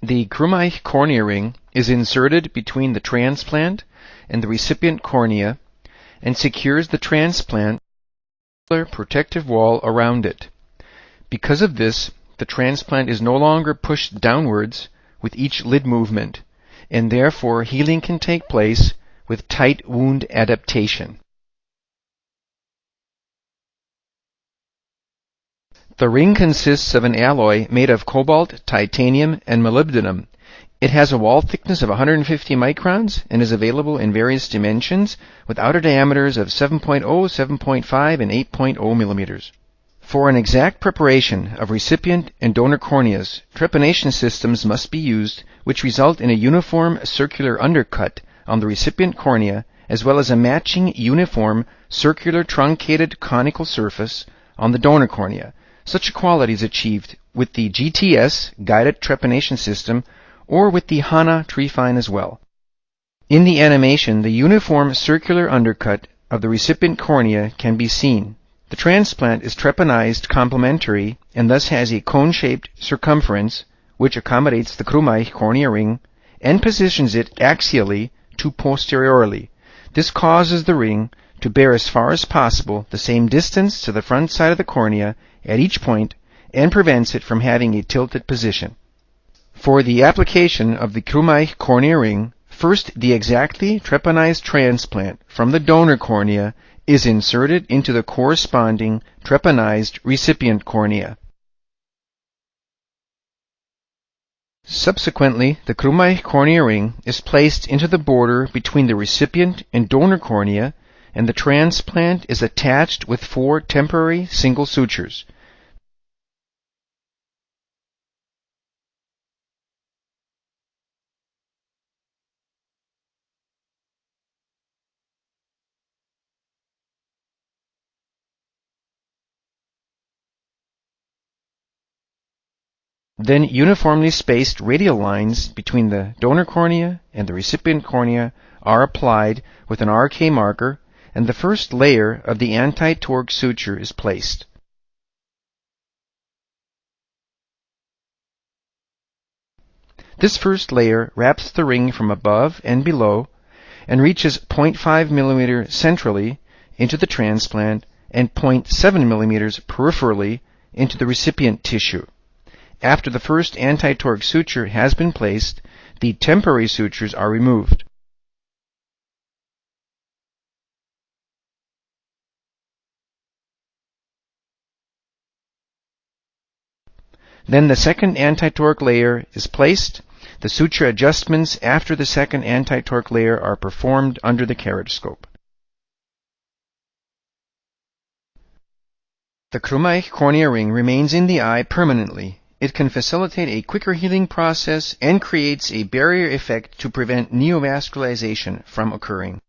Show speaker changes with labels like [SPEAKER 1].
[SPEAKER 1] The Krumeich CorneaRing is inserted between the transplant and the recipient cornea and secures the transplant protective wall around it. Because of this, the transplant is no longer pushed downwards with each lid movement, and therefore healing can take place with tight wound adaptation. The ring consists of an alloy made of cobalt, titanium, and molybdenum. It has a wall thickness of 150 microns and is available in various dimensions with outer diameters of 7.0, 7.5, and 8.0 millimeters. For an exact preparation of recipient and donor corneas, trepanation systems must be used which result in a uniform circular undercut on the recipient cornea as well as a matching uniform circular truncated conical surface on the donor cornea. Such equality is achieved with the GTS, guided trepanation system, or with the HANA Trefine as well. In the animation, the uniform circular undercut of the recipient cornea can be seen. The transplant is trepanized complementary and thus has a cone-shaped circumference which accommodates the Krumeich CorneaRing and positions it axially to posteriorly. This causes the ring to bear as far as possible the same distance to the front side of the cornea at each point and prevents it from having a tilted position. For the application of the Krumeich CorneaRing, first the exactly trepanized transplant from the donor cornea is inserted into the corresponding trepanized recipient cornea. Subsequently, the Krumeich CorneaRing is placed into the border between the recipient and donor cornea, and the transplant is attached with 4 temporary single sutures. Then uniformly spaced radial lines between the donor cornea and the recipient cornea are applied with an RK marker, and the first layer of the anti-torque suture is placed. This first layer wraps the ring from above and below and reaches 0.5 mm centrally into the transplant and 0.7 mm peripherally into the recipient tissue. After the first anti-torque suture has been placed, the temporary sutures are removed. Then the second anti-torque layer is placed. The suture adjustments after the second anti-torque layer are performed under the carriage scope. The Krumeich CorneaRing remains in the eye permanently. It can facilitate a quicker healing process and creates a barrier effect to prevent neovascularization from occurring.